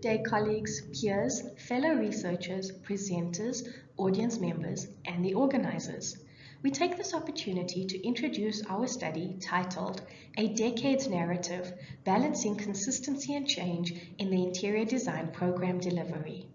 Good day, colleagues, peers, fellow researchers, presenters, audience members, and the organizers. We take this opportunity to introduce our study titled A Decade's Narrative, Balancing Consistency and Change in the Interior Design Program Delivery.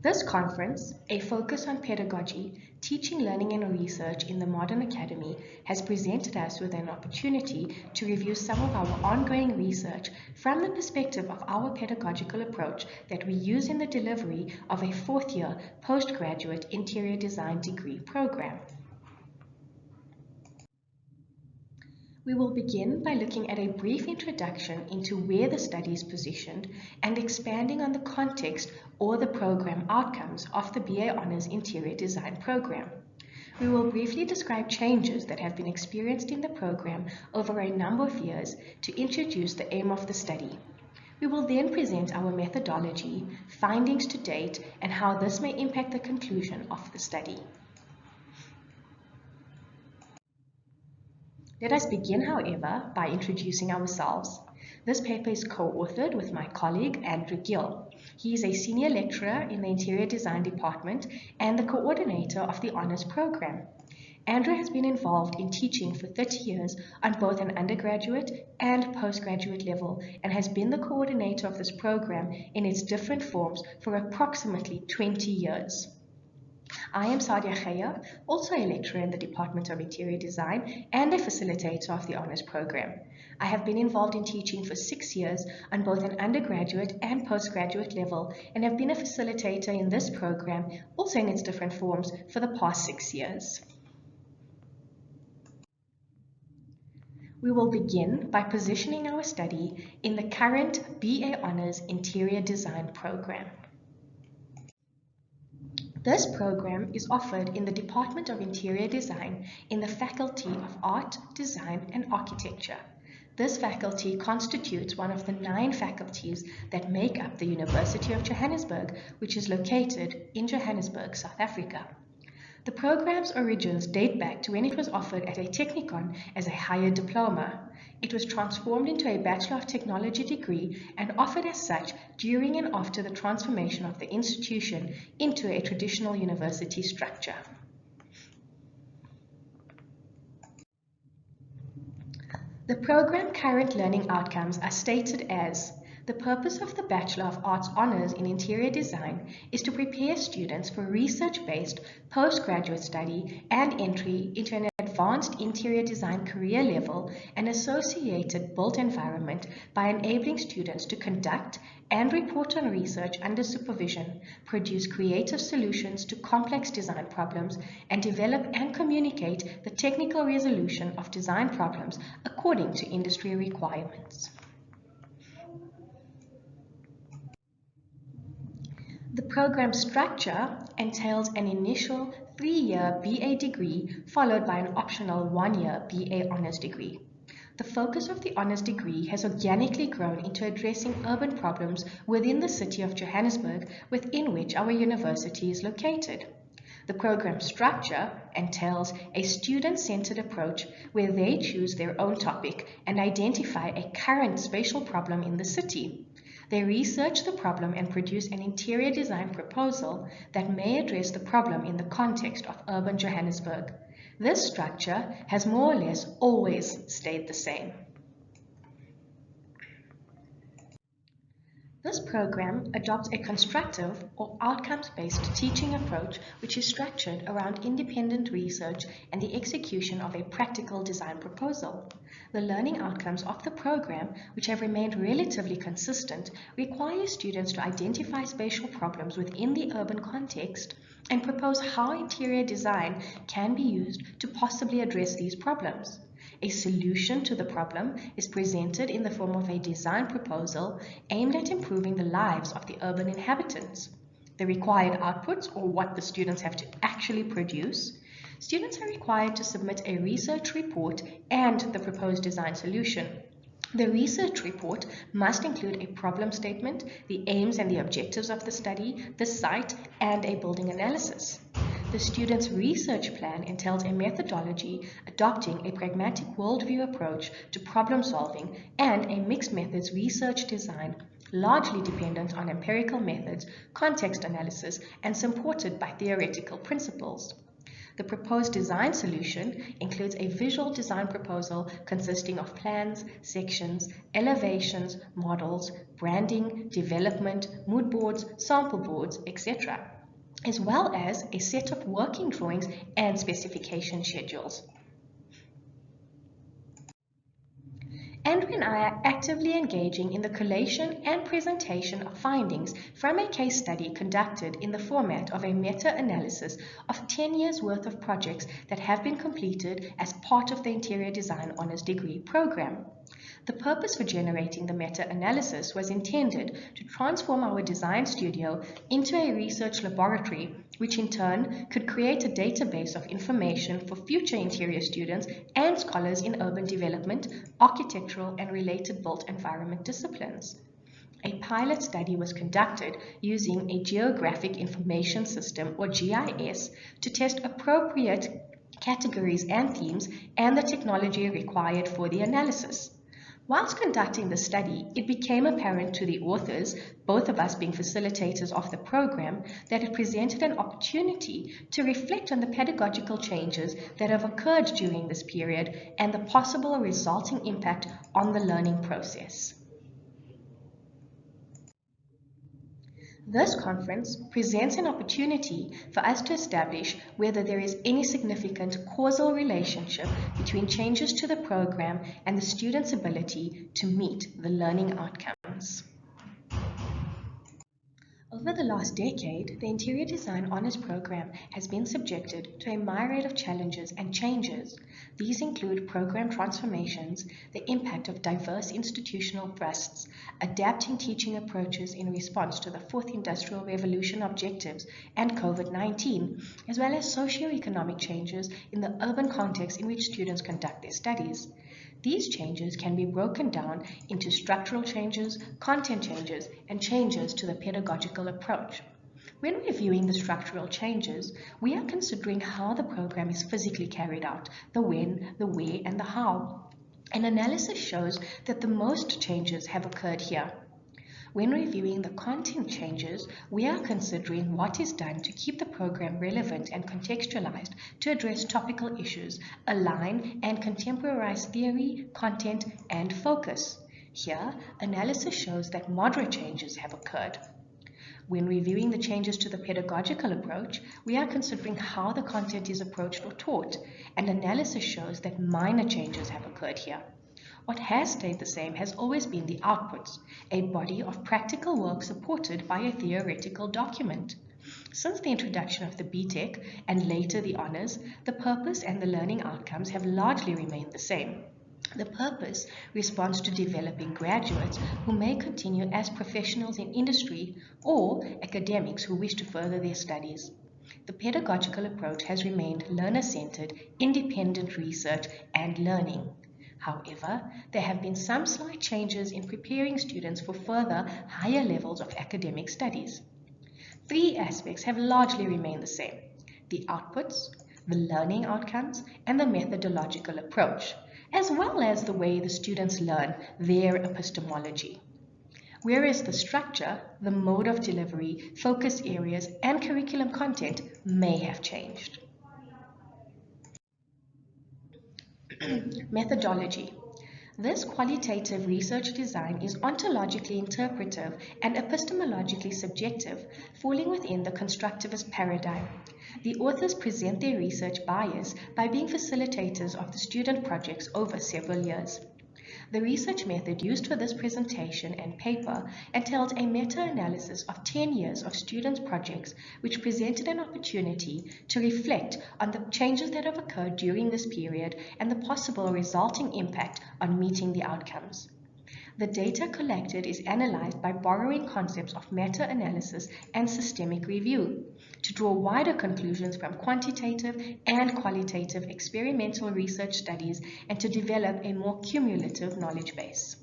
This conference, A Focus on Pedagogy, Teaching, Learning and Research in the Modern Academy, has presented us with an opportunity to review some of our ongoing research from the perspective of our pedagogical approach that we use in the delivery of a fourth-year postgraduate interior design degree program. We will begin by looking at a brief introduction into where the study is positioned and expanding on the context or the program outcomes of the BA Honours Interior Design program. We will briefly describe changes that have been experienced in the program over a number of years to introduce the aim of the study. We will then present our methodology, findings to date, and how this may impact the conclusion of the study. Let us begin, however, by introducing ourselves. This paper is co-authored with my colleague, Gill. He is a senior lecturer in the Interior Design Department and the coordinator of the Honours Program. Andrew has been involved in teaching for 30 years on both an undergraduate and postgraduate level and has been the coordinator of this program in its different forms for approximately 20 years. I am Geyer, also a lecturer in the Department of Interior Design and a facilitator of the Honours Program. I have been involved in teaching for 6 years on both an undergraduate and postgraduate level and have been a facilitator in this program, also in its different forms, for the past 6 years. We will begin by positioning our study in the current BA Honours Interior Design program. This program is offered in the Department of Interior Design in the Faculty of Art, Design and Architecture. This faculty constitutes one of the 9 faculties that make up the University of Johannesburg, which is located in Johannesburg, South Africa. The program's origins date back to when it was offered at a technikon as a higher diploma. It was transformed into a Bachelor of Technology degree and offered as such during and after the transformation of the institution into a traditional university structure. The program current learning outcomes are stated as: the purpose of the Bachelor of Arts Honours in Interior Design is to prepare students for research-based postgraduate study and entry into an advanced interior design career level and associated built environment by enabling students to conduct and report on research under supervision, produce creative solutions to complex design problems, and develop and communicate the technical resolution of design problems according to industry requirements. The program structure entails an initial 3-year BA degree followed by an optional 1-year BA Honours degree. The focus of the Honours degree has organically grown into addressing urban problems within the city of Johannesburg, within which our university is located. The program structure entails a student-centered approach where they choose their own topic and identify a current spatial problem in the city. They research the problem and produce an interior design proposal that may address the problem in the context of urban Johannesburg. This structure has more or less always stayed the same. This program adopts a constructive or outcomes-based teaching approach which is structured around independent research and the execution of a practical design proposal. The learning outcomes of the program, which have remained relatively consistent, require students to identify spatial problems within the urban context and propose how interior design can be used to possibly address these problems. A solution to the problem is presented in the form of a design proposal aimed at improving the lives of the urban inhabitants. The required outputs, or what the students have to actually produce: students are required to submit a research report and the proposed design solution. The research report must include a problem statement, the aims and the objectives of the study, the site, and a building analysis. The student's research plan entails a methodology adopting a pragmatic worldview approach to problem solving and a mixed methods research design, largely dependent on empirical methods, context analysis, and supported by theoretical principles. The proposed design solution includes a visual design proposal consisting of plans, sections, elevations, models, branding, development, mood boards, sample boards, etc., as well as a set of working drawings and specification schedules. Andrew and I are actively engaging in the collation and presentation of findings from a case study conducted in the format of a meta-analysis of 10 years' worth of projects that have been completed as part of the Interior Design Honours Degree program. The purpose for generating the meta-analysis was intended to transform our design studio into a research laboratory, which in turn could create a database of information for future interior students and scholars in urban development, architectural, and related built environment disciplines. A pilot study was conducted using a Geographic Information System, or GIS, to test appropriate categories and themes and the technology required for the analysis. Whilst conducting the study, it became apparent to the authors, both of us being facilitators of the program, that it presented an opportunity to reflect on the pedagogical changes that have occurred during this period and the possible resulting impact on the learning process. This conference presents an opportunity for us to establish whether there is any significant causal relationship between changes to the program and the student's ability to meet the learning outcomes. Over the last decade, the Interior Design Honours Program has been subjected to a myriad of challenges and changes. These include program transformations, the impact of diverse institutional thrusts, adapting teaching approaches in response to the Fourth Industrial Revolution objectives and COVID-19, as well as socio-economic changes in the urban context in which students conduct their studies. These changes can be broken down into structural changes, content changes, and changes to the pedagogical approach. When reviewing the structural changes, we are considering how the program is physically carried out, the when, the where, and the how. An analysis shows that the most changes have occurred here. When reviewing the content changes, we are considering what is done to keep the program relevant and contextualized to address topical issues, align and contemporize theory, content, and focus. Here, analysis shows that moderate changes have occurred. When reviewing the changes to the pedagogical approach, we are considering how the content is approached or taught, and analysis shows that minor changes have occurred here. What has stayed the same has always been the outputs, a body of practical work supported by a theoretical document. Since the introduction of the BTEC and later the honours, the purpose and the learning outcomes have largely remained the same. The purpose responds to developing graduates who may continue as professionals in industry or academics who wish to further their studies. The pedagogical approach has remained learner-centered, independent research and learning. However, there have been some slight changes in preparing students for further higher levels of academic studies. Three aspects have largely remained the same: the outputs, the learning outcomes, and the methodological approach, as well as the way the students learn their epistemology. Whereas the structure, the mode of delivery, focus areas, and curriculum content may have changed. Methodology. This qualitative research design is ontologically interpretive and epistemologically subjective, falling within the constructivist paradigm. The authors present their research bias by being facilitators of the student projects over several years. The research method used for this presentation and paper entailed a meta-analysis of 10 years of students' projects, which presented an opportunity to reflect on the changes that have occurred during this period and the possible resulting impact on meeting the outcomes. The data collected is analyzed by borrowing concepts of meta-analysis and systemic review to draw wider conclusions from quantitative and qualitative experimental research studies and to develop a more cumulative knowledge base.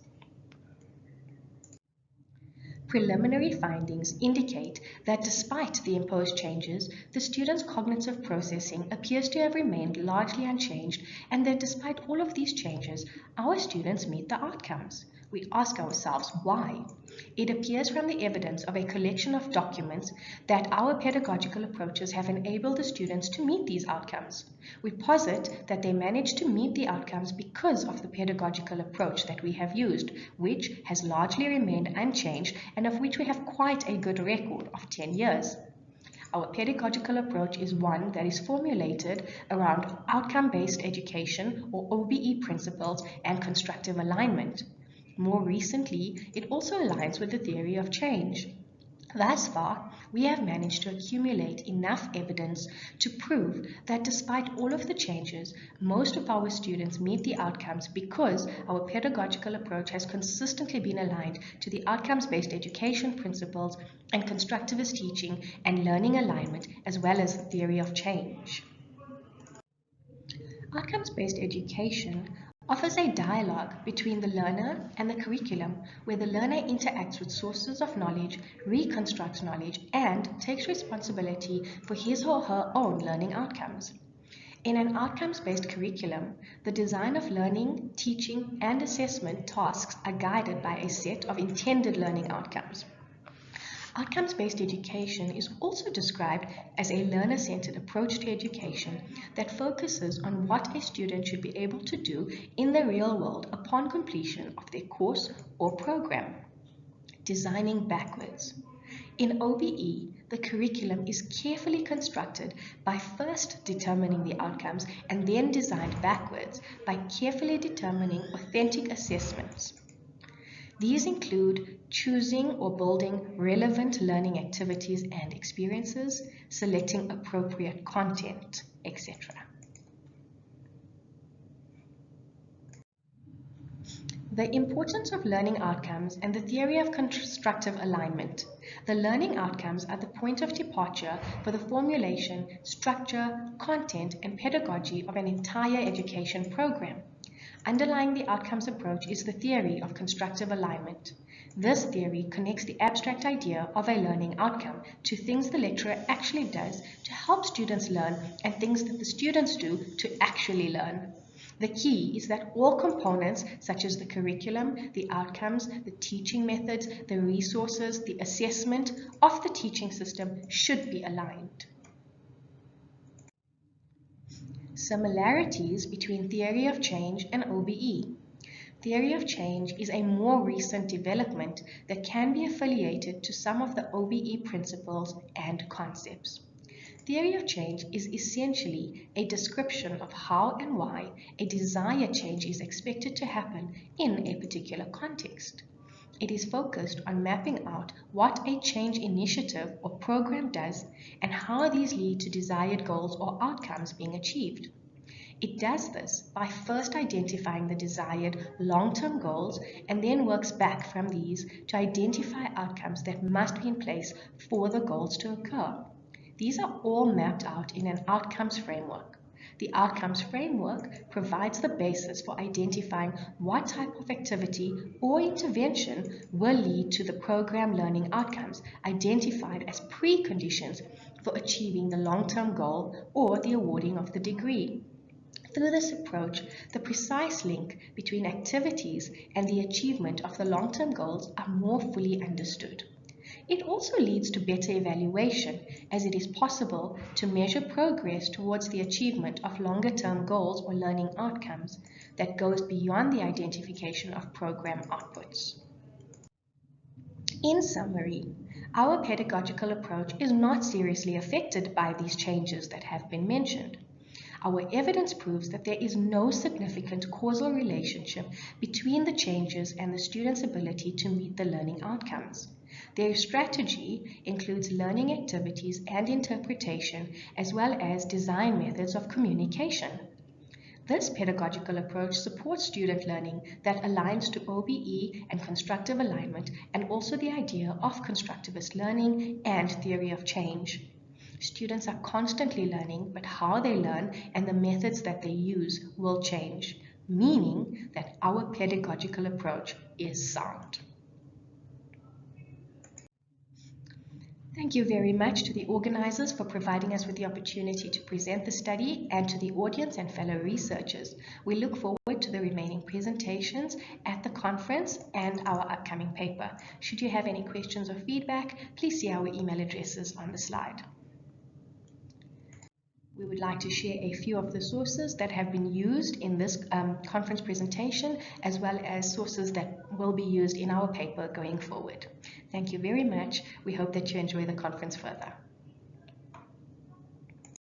Preliminary findings indicate that despite the imposed changes, the students' cognitive processing appears to have remained largely unchanged, and that despite all of these changes, our students meet the outcomes. We ask ourselves why. It appears from the evidence of a collection of documents that our pedagogical approaches have enabled the students to meet these outcomes. We posit that they managed to meet the outcomes because of the pedagogical approach that we have used, which has largely remained unchanged and of which we have quite a good record of 10 years. Our pedagogical approach is one that is formulated around outcome-based education, or OBE principles, and constructive alignment. More recently, it also aligns with the theory of change. Thus far, we have managed to accumulate enough evidence to prove that despite all of the changes, most of our students meet the outcomes because our pedagogical approach has consistently been aligned to the outcomes-based education principles and constructivist teaching and learning alignment, as well as the theory of change. Outcomes-based education offers a dialogue between the learner and the curriculum, where the learner interacts with sources of knowledge, reconstructs knowledge, and takes responsibility for his or her own learning outcomes. In an outcomes-based curriculum, the design of learning, teaching, and assessment tasks are guided by a set of intended learning outcomes. Outcomes-based education is also described as a learner-centered approach to education that focuses on what a student should be able to do in the real world upon completion of their course or program. Designing backwards. In OBE, the curriculum is carefully constructed by first determining the outcomes and then designed backwards by carefully determining authentic assessments. These include choosing or building relevant learning activities and experiences, selecting appropriate content, etc. The importance of learning outcomes and the theory of constructive alignment. The learning outcomes are the point of departure for the formulation, structure, content, and pedagogy of an entire education program. Underlying the outcomes approach is the theory of constructive alignment. This theory connects the abstract idea of a learning outcome to things the lecturer actually does to help students learn and things that the students do to actually learn. The key is that all components, such as the curriculum, the outcomes, the teaching methods, the resources, the assessment of the teaching system should be aligned. Similarities between theory of change and OBE. Theory of change is a more recent development that can be affiliated to some of the OBE principles and concepts. Theory of change is essentially a description of how and why a desired change is expected to happen in a particular context. It is focused on mapping out what a change initiative or program does and how these lead to desired goals or outcomes being achieved. It does this by first identifying the desired long-term goals and then works back from these to identify outcomes that must be in place for the goals to occur. These are all mapped out in an outcomes framework. The outcomes framework provides the basis for identifying what type of activity or intervention will lead to the program learning outcomes identified as preconditions for achieving the long-term goal or the awarding of the degree. Through this approach, the precise link between activities and the achievement of the long-term goals are more fully understood. It also leads to better evaluation, as it is possible to measure progress towards the achievement of longer-term goals or learning outcomes that goes beyond the identification of program outputs. In summary, our pedagogical approach is not seriously affected by these changes that have been mentioned. Our evidence proves that there is no significant causal relationship between the changes and the student's ability to meet the learning outcomes. Their strategy includes learning activities and interpretation, as well as design methods of communication. This pedagogical approach supports student learning that aligns to OBE and constructive alignment, and also the idea of constructivist learning and theory of change. Students are constantly learning, but how they learn and the methods that they use will change, meaning that our pedagogical approach is sound. Thank you very much to the organizers for providing us with the opportunity to present the study, and to the audience and fellow researchers. We look forward to the remaining presentations at the conference and our upcoming paper. Should you have any questions or feedback, please see our email addresses on the slide. We would like to share a few of the sources that have been used in this conference presentation, as well as sources that will be used in our paper going forward. Thank you very much. We hope that you enjoy the conference further.